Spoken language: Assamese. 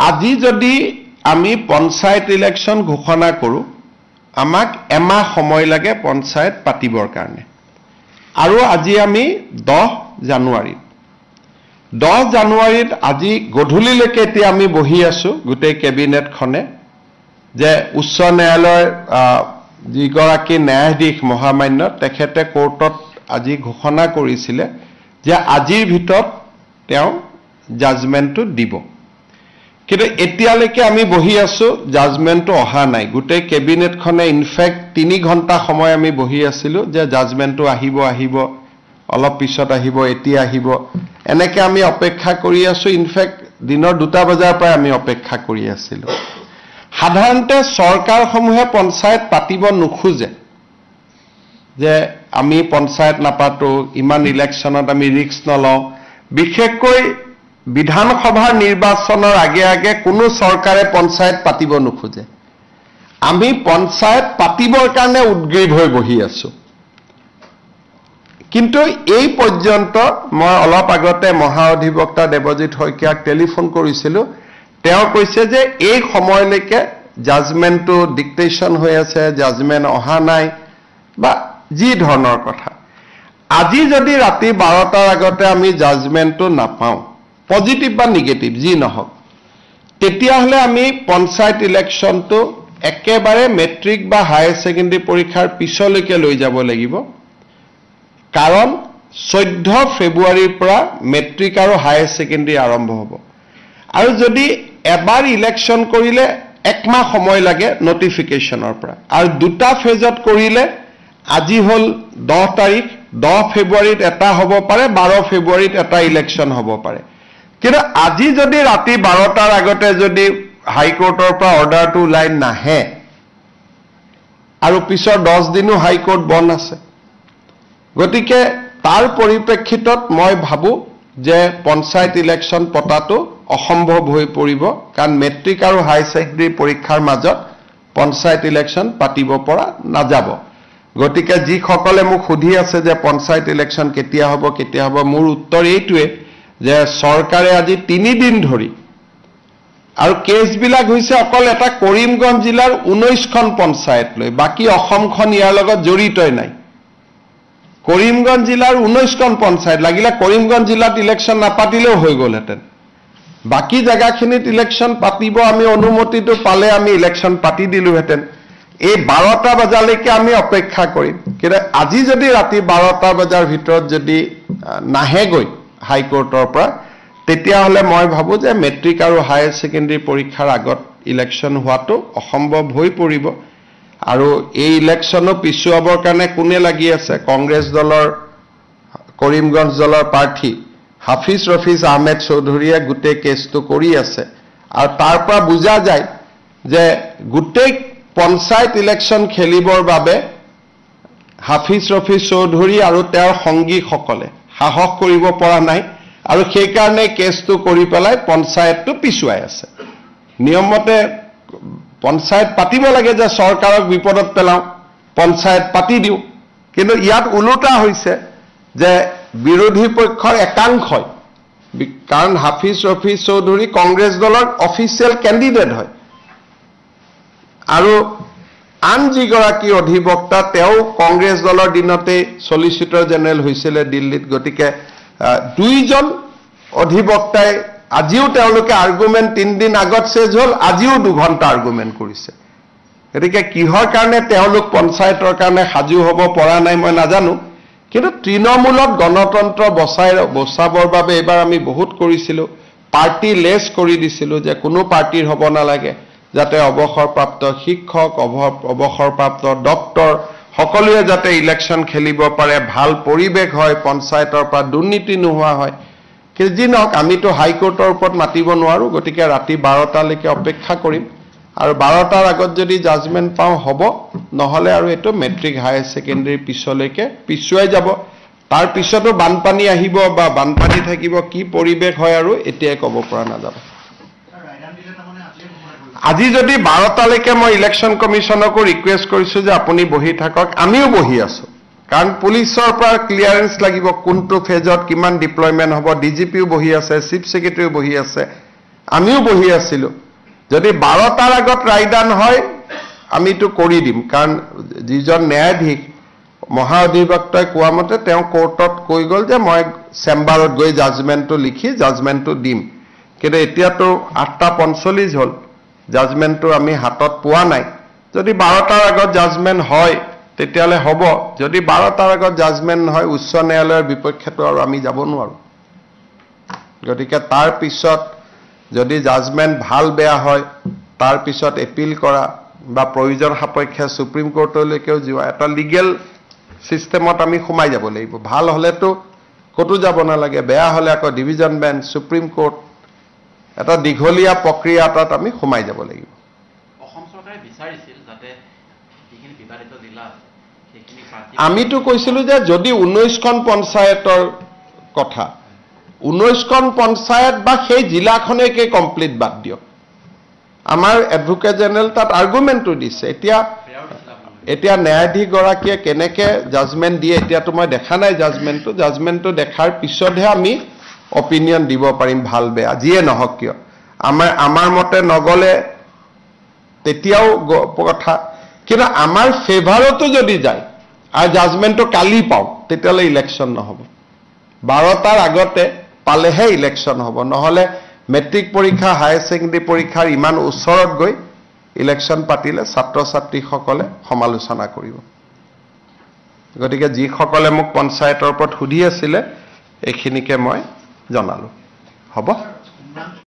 আজি যদি আমি পঞ্চায়ত ইলেকশন ঘোষণা কৰোঁ আমাক এমাহ সময় লাগে পঞ্চায়ত পাতিবৰ কাৰণে আৰু আজি আমি 10 জানুৱাৰীত আজি গধূলিলৈকে এতিয়া আমি বহি আছো গোটেই কেবিনেটখনে যে উচ্চ ন্যায়ালয়ৰ যিগৰাকী ন্যায়াধীশ মহামান্য তেখেতে কোৰ্টত আজি ঘোষণা কৰিছিলে যে আজিৰ ভিতৰত তেওঁ জাজমেন্টটো দিব কিন্তু এতিয়ালৈকে আমি বহি আছো জাজমেন্টটো অহা নাই গোটেই কেবিনেটখনে ইনফেক্ট 3 ঘণ্টা সময় আমি বহি আছিলো যে জাজমেন্টটো আহিব অলপ পিছত আহিব এতিয়া আহিব এনেকে আমি অপেক্ষা কৰি আছো ইনফেক্ট দিনৰ 2টা বজাৰ পৰা আমি অপেক্ষা কৰি আছিলো সাধাৰণতে চৰকাৰসমূহে পঞ্চায়ত পাতিব নোখোজে যে আমি পঞ্চায়ত নাপাতো ইমান ইলেকশনত আমি ৰিস্ক নলওঁ বিশেষকৈ বিধানসভাৰ নিৰ্বাচনৰ আগে কোনো চৰকাৰে পঞ্চায়ত পাতিব নোখোজে আমি পঞ্চায়ত পাতিবৰ কাৰণে উদ্গ্ৰীৱ হৈ বহি আছো কিন্তু এই পৰ্যন্ত মই অলপ আগতে মহাঅধিবক্তা দেৱজিৎ শইকীয়াক টেলিফোন কৰিছিলো তেওঁ কৈছে যে এই সময়লৈকে জাজমেন্টটো ডিক্টেশন হৈ আছে জাজমেন্ট অহা নাই বা যি ধৰণৰ কথা আজি যদি ৰাতি 12টাৰ আগতে আমি জাজমেন্টটো নাপাওঁ পজিটিভ বা নেগেটিভ যি নহওক তেতিয়াহলে আমি পঞ্চায়ত ইলেকশনটো একেবাৰে মেট্ৰিক বা হায়াৰ সেকেন্ডাৰী পৰীক্ষাৰ পিছলৈকে লৈ যাব লাগিব কাৰণ 14 ফেব্ৰুৱাৰীৰ পৰা মেট্ৰিক আৰু হায়াৰ সেকেন্ডাৰী আৰম্ভ হ'ব আৰু যদি এবাৰ ইলেকশন কৰিলে একমাহ সময় লাগে নোটিফিকেশনৰ পৰা আৰু দুটা ফেজত কৰিলে আজি হল 10 তাৰিখ 10 ফেব্ৰুৱাৰীত এটা হ'ব পাৰে 12 ফেব্ৰুৱাৰীত এটা ইলেকশন হ'ব পাৰে কিন্তু আজি যদি ৰাতি 12টাৰ আগতে যদি হাইকোৰ্টৰ পৰা অৰ্ডাৰটো ওলাই নাহে আৰু পিছৰ 10 দিনো হাইকোৰ্ট বন্ধ আছে গতিকে তাৰ পৰিপ্ৰেক্ষিতত মই ভাবো যে পঞ্চায়ত ইলেকশন পতাটো অসম্ভৱ হৈ পৰিব কাৰণ মেট্ৰিক আৰু হাই সেকেন্ডাৰী পৰীক্ষাৰ মাজত পঞ্চায়ত ইলেকশন পাতিব পৰা নাযাব গতিকে যি সকলে মোক সুধি আছে যে পঞ্চায়ত ইলেকশন কেতিয়া হ'ব মোৰ উত্তৰ এইটোৱে যে চৰকাৰে আজি 3 দিন ধৰি আৰু কেছবিলাক হৈছে অকল এটা কৰিমগঞ্জ জিলাৰ 19খন পঞ্চায়ত লৈ বাকি অসমখন ইয়াৰ লগত জড়িতই নাই কৰিমগঞ্জ জিলাৰ 19খন পঞ্চায়ত লাগিলে কৰিমগঞ্জ জিলাত ইলেকশন নাপাতিলেও হৈ গ'লহেঁতেন বাকি জায়গাখিনিত ইলেকশন পাতিব আমি অনুমতিটো পালে আমি ইলেকশন পাতি দিলোহেঁতেন এই 12টা বজালৈকে আমি অপেক্ষা কৰিম কিন্তু আজি যদি ৰাতি 12টা বজাৰ ভিতৰত যদি নাহেগৈ হাইকোৰ্টৰ পৰা তেতিয়াহলে মই ভাবো যে মেট্ৰিক আৰু হায়াৰ সেকেন্ডাৰী পৰীক্ষাৰ আগত ইলেকশন হোৱাটো অসম্ভৱ হৈ পৰিব আৰু এই ইলেকশনো পিছুৱাবৰ কাৰণে কোনে লাগি আছে কংগ্ৰেছ দলৰ কৰিমগঞ্জ দলৰ প্ৰাৰ্থী হাফিজ ৰফিজ আহমেদ চৌধুৰীয়ে গোটেই কেছটো কৰি আছে আৰু তাৰ পৰা বুজা যায় যে গোটেই পঞ্চায়ত ইলেকশন খেলিবৰ বাবে হাফিজ ৰফিজ চৌধুৰী আৰু তেওঁৰ সংগীসকলে সাহস কৰিব পৰা নাই আৰু সেই কাৰণে কেছটো কৰি পেলাই পঞ্চায়তটো পিছুৱাই আছে নিয়মমতে পঞ্চায়ত পাতিব লাগে যে চৰকাৰক বিপদত পেলাওঁ পঞ্চায়ত পাতি দিওঁ কিন্তু ইয়াত উলুটা হৈছে যে বিৰোধী পক্ষৰ একাংশই কাৰণ হাফিজ ৰফিজ চৌধুৰী কংগ্ৰেছ দলৰ অফিচিয়েল কেণ্ডিডেট হয় আৰু আন যিগৰাকী অধিবক্তা তেওঁ কংগ্ৰেছ দলৰ দিনতে সলিচিটৰ জেনেৰেল হৈছিল দিল্লীত গতিকে দুইজন অধিবক্তাই আজিও তেওঁলোকে আৰ্গুমেন্ট 3 দিন আগত শেষ হল আজিও 2 ঘণ্টা আৰ্গুমেন্ট কৰিছে গতিকে কিহৰ কাৰণে তেওঁলোক পঞ্চায়তৰ কাৰণে সাজু হ'ব পৰা নাই মই নাজানো কিন্তু তৃণমূলত গণতন্ত্ৰ বচাবৰ বাবে এবাৰ আমি বহুত কৰিছিলো পাৰ্টি লেছ কৰি দিছিলো যে কোনো পাৰ্টিৰ হ'ব নালাগে যাতে অৱসৰপ্ৰাপ্ত শিক্ষক অৱসৰপ্ৰাপ্ত ডক্টৰ সকলোৱে যাতে ইলেকশন খেলিব পাৰে ভাল পৰিবেশ হয় পঞ্চায়তৰ পৰা দুৰ্নীতি নোহোৱা হয় কিন্তু যি নহওক আমিতো হাইকোৰ্টৰ ওপৰত মাতিব নোৱাৰো গতিকে ৰাতি 12টালৈকে অপেক্ষা কৰিম আৰু 12টাৰ আগত যদি জাজমেন্ট পাওঁ হ'ব নহলে আৰু এটো মেট্ৰিক হায়াৰ সেকেন্ডাৰী পিছলৈকে পিছুৱাই যাব তাৰ পিছতো বানপানী আহিব বা বানপানী থাকিব কি পৰিবেশ হয় আৰু এতিয়াই ক'ব পৰা নাযাব আজি যদি 12টালৈকে মই ইলেকশন কমিশনকো ৰিকুৱেষ্ট কৰিছো যে আপুনি বহি থাকক আমিও বহি আছো কাৰণ পুলিচৰ পৰা ক্লিয়াৰেন্স লাগিব কোনটো ফেজত কিমান ডিপ্লয়মেন্ট হ'ব ডিজিপিও বহি আছে চিফ সেক্ৰেটাৰীও বহি আছে আমিও বহি আছিলোঁ যদি 12টাৰ আগত ৰায়দান হয় আমিতো কৰি দিম কাৰণ যিজন ন্যায়াধীশ মহা অধিবক্তাই কোৱা মতে তেওঁ কোৰ্টত কৈ গ'ল যে মই চেম্বাৰত গৈ জাজমেণ্টটো লিখি জাজমেণ্টটো দিম কিন্তু এতিয়াতো 8:45 হ'ল জাজমেণ্টটো আমি হাতত পোৱা নাই যদি 12টাৰ আগত জাজমেণ্ট হয় তেতিয়াহ'লে হ'ব যদি 12টাৰ আগত জাজমেণ্ট নহয় উচ্চ ন্যায়ালয়ৰ বিপক্ষেতো আৰু আমি যাব নোৱাৰোঁ গতিকে তাৰ পিছত যদি জাজমেণ্ট ভাল বেয়া হয় তাৰ পিছত এপিল কৰা বা প্ৰয়োজন সাপেক্ষে সুপ্ৰিম কোৰ্টলৈকেও যোৱা এটা লিগেল সিস্টেমত আমি সোমাই যাব লাগিব ভাল হলেতো কতো যাব নালাগে বেয়া হলে আকৌ ডিভিজন বেঞ্চ সুপ্ৰিম কোৰ্ট এটা দীঘলীয়া প্ৰক্ৰিয়া এটাত আমি সোমাই যাব লাগিব অসম চৰকাৰে বিচাৰিছিল যাতে যিখিনি বিবাদিত জিলা সেইখিনি আমিতো কৈছিলোঁ যে যদি 19খন পঞ্চায়তৰ কথা 19খন পঞ্চায়ত বা সেই জিলাখনেকে কমপ্লিট বাদ দিয়ক আমাৰ এডভোকেট জেনেৰেল তাত আৰ্গুমেণ্টটো দিছে এতিয়া ন্যায়াধীশ গৰাকীয়ে কেনেকে জাজমেণ্ট দিয়ে এতিয়াতো মই দেখা নাই জাজমেণ্টটো দেখাৰ পিছতহে আমি অপিনিয়ন দিব পাৰিম ভাল বেয়া যিয়ে নহওক কিয় আমাৰ মতে নগলে তেতিয়াও কথা কিন্তু আমাৰ ফেভাৰতো যদি যায় আৰু জাজমেণ্টটো কালি পাওঁ তেতিয়াহ'লে ইলেকশ্যন নহ'ব 12টাৰ আগতে পালেহে ইলেকশ্যন হ'ব নহ'লে মেট্ৰিক পৰীক্ষা হায়াৰ ছেকেণ্ডেৰী পৰীক্ষাৰ ইমান ওচৰত গৈ ইলেকশ্যন পাতিলে ছাত্ৰ ছাত্ৰীসকলে সমালোচনা কৰিব গতিকে যিসকলে মোক পঞ্চায়তৰ ওপৰত সুধি আছিলে এইখিনিকে মই জনালোঁ হ'ব